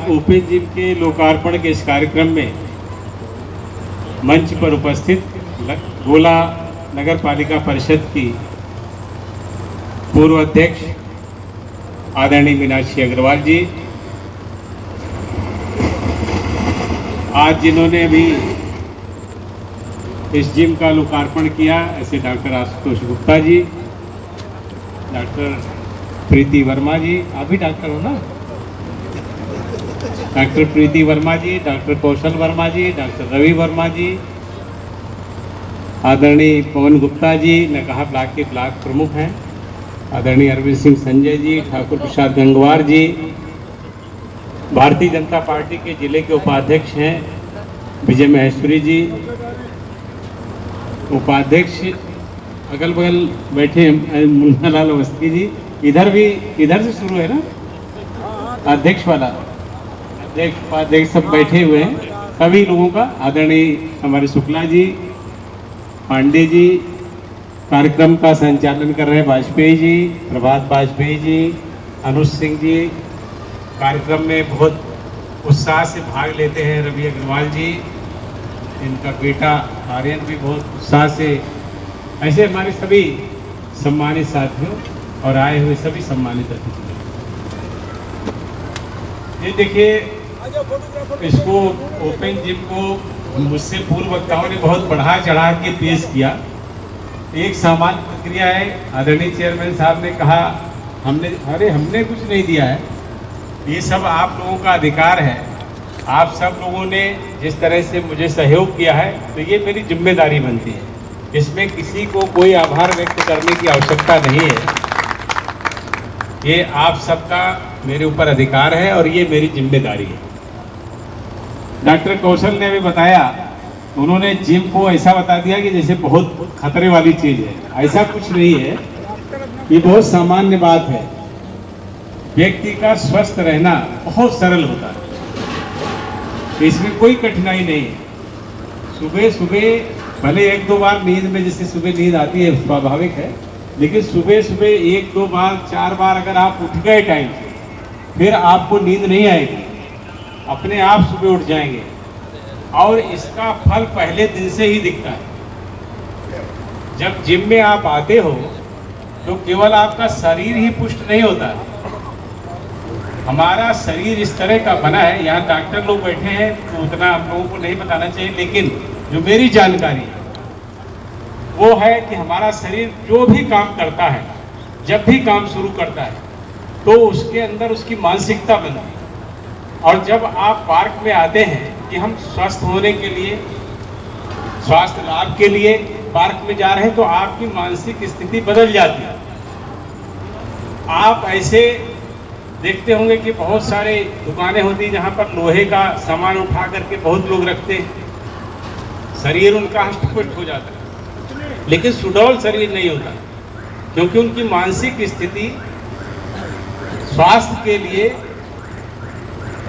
Open gym के लोकार्पण के इस कार्यक्रम में मंच पर उपस्थित गोला नगर पालिका परिषद की पूर्व अध्यक्ष आदरणीय मीनाक्षी अग्रवाल जी, आज जिन्होंने अभी इस जिम का लोकार्पण किया, ऐसे डॉक्टर आशुतोष गुप्ता जी, डॉक्टर प्रीति वर्मा जी, आप भी डॉक्टर हो ना, डॉक्टर प्रीति वर्मा जी, डॉक्टर कौशल वर्मा जी, डॉक्टर रवि वर्मा जी, आदरणीय पवन गुप्ता जी नकहा ब्लॉक के ब्लॉक प्रमुख हैं, आदरणीय अरविंद सिंह संजय जी, ठाकुर प्रसाद गंगवार जी, भारतीय जनता पार्टी के जिले के उपाध्यक्ष हैं विजय महेश्वरी जी, उपाध्यक्ष अगल बगल बैठे मुन्ना लाल अवस्थी जी, इधर से शुरू है ना, अध्यक्ष वाला अध्यक्ष उपाध्यक्ष सब बैठे हुए हैं, सभी लोगों का, आदरणीय हमारे शुक्ला जी, पांडे जी, कार्यक्रम का संचालन कर रहे हैं वाजपेयी जी, प्रभात वाजपेयी जी, अनुज सिंह जी, कार्यक्रम में बहुत उत्साह से भाग लेते हैं रवि अग्रवाल जी, इनका बेटा आर्यन भी बहुत उत्साह से, ऐसे हमारे सभी सम्मानित साथियों और आए हुए सभी सम्मानित अतिथि। ये देखिए, इसको ओपन जिम को मुझसे पूर्व वक्ताओं ने बहुत बढ़ा चढ़ा के पेश किया। एक सामान्य प्रक्रिया है, आदरणीय चेयरमैन साहब ने कहा हमने कुछ नहीं दिया है, ये सब आप लोगों का अधिकार है, आप सब लोगों ने जिस तरह से मुझे सहयोग किया है तो ये मेरी जिम्मेदारी बनती है, इसमें किसी को कोई आभार व्यक्त करने की आवश्यकता नहीं है, ये आप सबका मेरे ऊपर अधिकार है और ये मेरी जिम्मेदारी है। डॉक्टर कौशल ने भी बताया, उन्होंने जिम को ऐसा बता दिया कि जैसे बहुत खतरे वाली चीज़ है, ऐसा कुछ नहीं है, ये बहुत सामान्य बात है। व्यक्ति का स्वस्थ रहना बहुत सरल होता है, इसमें कोई कठिनाई नहीं है। सुबह सुबह भले एक दो बार नींद में, जैसे सुबह नींद आती है स्वाभाविक है, लेकिन सुबह सुबह एक दो बार चार बार अगर आप उठ गए टाइम से, फिर आपको नींद नहीं आएगी, अपने आप सुबह उठ जाएंगे और इसका फल पहले दिन से ही दिखता है। जब जिम में आप आते हो तो केवल आपका शरीर ही पुष्ट नहीं होता है, हमारा शरीर इस तरह का बना है, यहाँ डॉक्टर लोग बैठे हैं तो उतना आप लोगों को नहीं बताना चाहिए, लेकिन जो मेरी जानकारी है वो है कि हमारा शरीर जो भी काम करता है, जब भी काम शुरू करता है तो उसके अंदर उसकी मानसिकता बनती है। और जब आप पार्क में आते हैं कि हम स्वस्थ होने के लिए, स्वास्थ्य लाभ के लिए पार्क में जा रहे हैं, तो आपकी मानसिक स्थिति बदल जाती है। आप ऐसे देखते होंगे कि बहुत सारे दुकानें होती हैं जहाँ पर लोहे का सामान उठा करके बहुत लोग रखते हैं, शरीर उनका हष्ट-पुष्ट हो जाता है, लेकिन सुडौल शरीर नहीं होता, क्योंकि उनकी मानसिक स्थिति स्वास्थ्य के लिए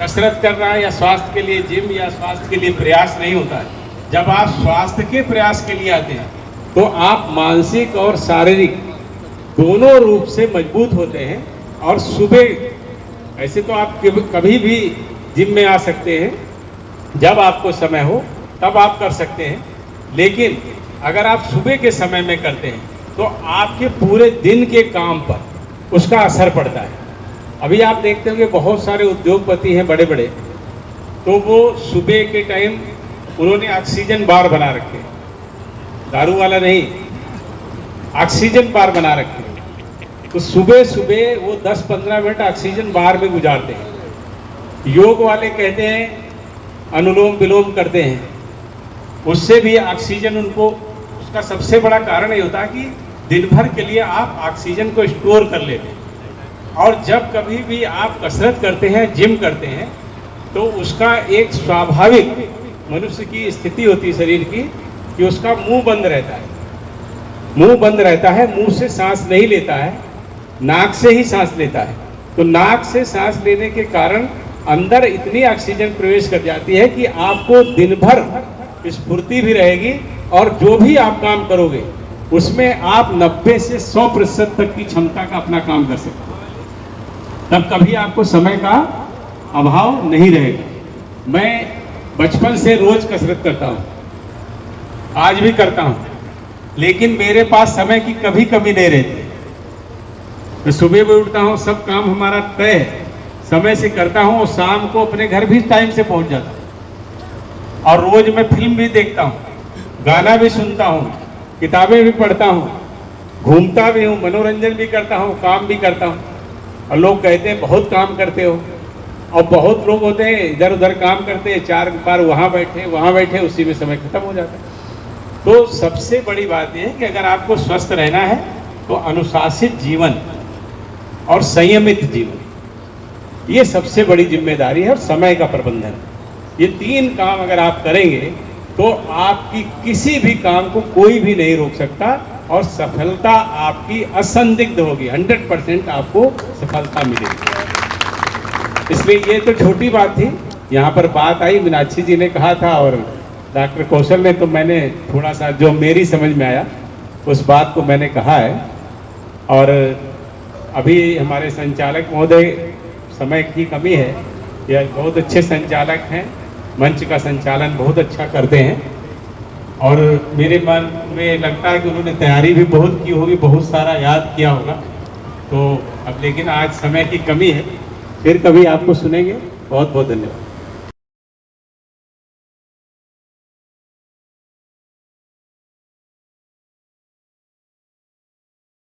कसरत करना या स्वास्थ्य के लिए जिम या स्वास्थ्य के लिए प्रयास नहीं होता है। जब आप स्वास्थ्य के प्रयास के लिए आते हैं तो आप मानसिक और शारीरिक दोनों रूप से मजबूत होते हैं। और सुबह ऐसे तो आप कभी भी जिम में आ सकते हैं, जब आपको समय हो तब आप कर सकते हैं, लेकिन अगर आप सुबह के समय में करते हैं तो आपके पूरे दिन के काम पर उसका असर पड़ता है। अभी आप देखते होंगे बहुत सारे उद्योगपति हैं बड़े बड़े, तो वो सुबह के टाइम उन्होंने ऑक्सीजन बार बना रखे, दारू वाला नहीं, ऑक्सीजन बार बना रखे, तो सुबह सुबह वो 10-15 मिनट ऑक्सीजन बार में गुजारते हैं। योग वाले कहते हैं अनुलोम विलोम करते हैं, उससे भी ऑक्सीजन उनको, उसका सबसे बड़ा कारण ये होता है कि दिन भर के लिए आप ऑक्सीजन को स्टोर कर लेते हैं। और जब कभी भी आप कसरत करते हैं, जिम करते हैं, तो उसका एक स्वाभाविक मनुष्य की स्थिति होती है शरीर की कि उसका मुंह बंद रहता है, मुंह बंद रहता है, मुंह से सांस नहीं लेता है, नाक से ही सांस लेता है। तो नाक से सांस लेने के कारण अंदर इतनी ऑक्सीजन प्रवेश कर जाती है कि आपको दिन भर स्फूर्ति भी रहेगी और जो भी आप काम करोगे उसमें आप 90 से 100% तक की क्षमता का अपना काम कर सकते हैं। तब कभी आपको समय का अभाव नहीं रहेगा। मैं बचपन से रोज कसरत करता हूँ, आज भी करता हूँ, लेकिन मेरे पास समय की कभी कमी नहीं रहती। मैं सुबह भी उठता हूँ, सब काम हमारा तय है, समय से करता हूँ और शाम को अपने घर भी टाइम से पहुँच जाता हूँ। और रोज मैं फिल्म भी देखता हूँ, गाना भी सुनता हूँ, किताबें भी पढ़ता हूँ, घूमता भी हूँ, मनोरंजन भी करता हूँ, काम भी करता हूँ। और लोग कहते हैं बहुत काम करते हो, और बहुत लोग होते हैं इधर उधर काम करते हैं, 4 बार वहाँ बैठे, उसी में समय खत्म हो जाता है। तो सबसे बड़ी बात यह है कि अगर आपको स्वस्थ रहना है तो अनुशासित जीवन और संयमित जीवन, ये सबसे बड़ी जिम्मेदारी है। और समय का प्रबंधन, ये 3 काम अगर आप करेंगे तो आपकी किसी भी काम को कोई भी नहीं रोक सकता, और सफलता आपकी असंदिग्ध होगी, 100% आपको सफलता मिलेगी। इसलिए ये तो छोटी बात थी, यहाँ पर बात आई, मीनाक्षी जी ने कहा था और डॉक्टर कौशल ने, तो मैंने थोड़ा सा जो मेरी समझ में आया उस बात को मैंने कहा है। और अभी हमारे संचालक महोदय, समय की कमी है, यह बहुत अच्छे संचालक हैं, मंच का संचालन बहुत अच्छा करते हैं, और मेरे मन में लगता है कि उन्होंने तैयारी भी बहुत की होगी, बहुत सारा याद किया होगा। तो अब लेकिन आज समय की कमी है, फिर कभी आपको सुनेंगे। बहुत बहुत धन्यवाद।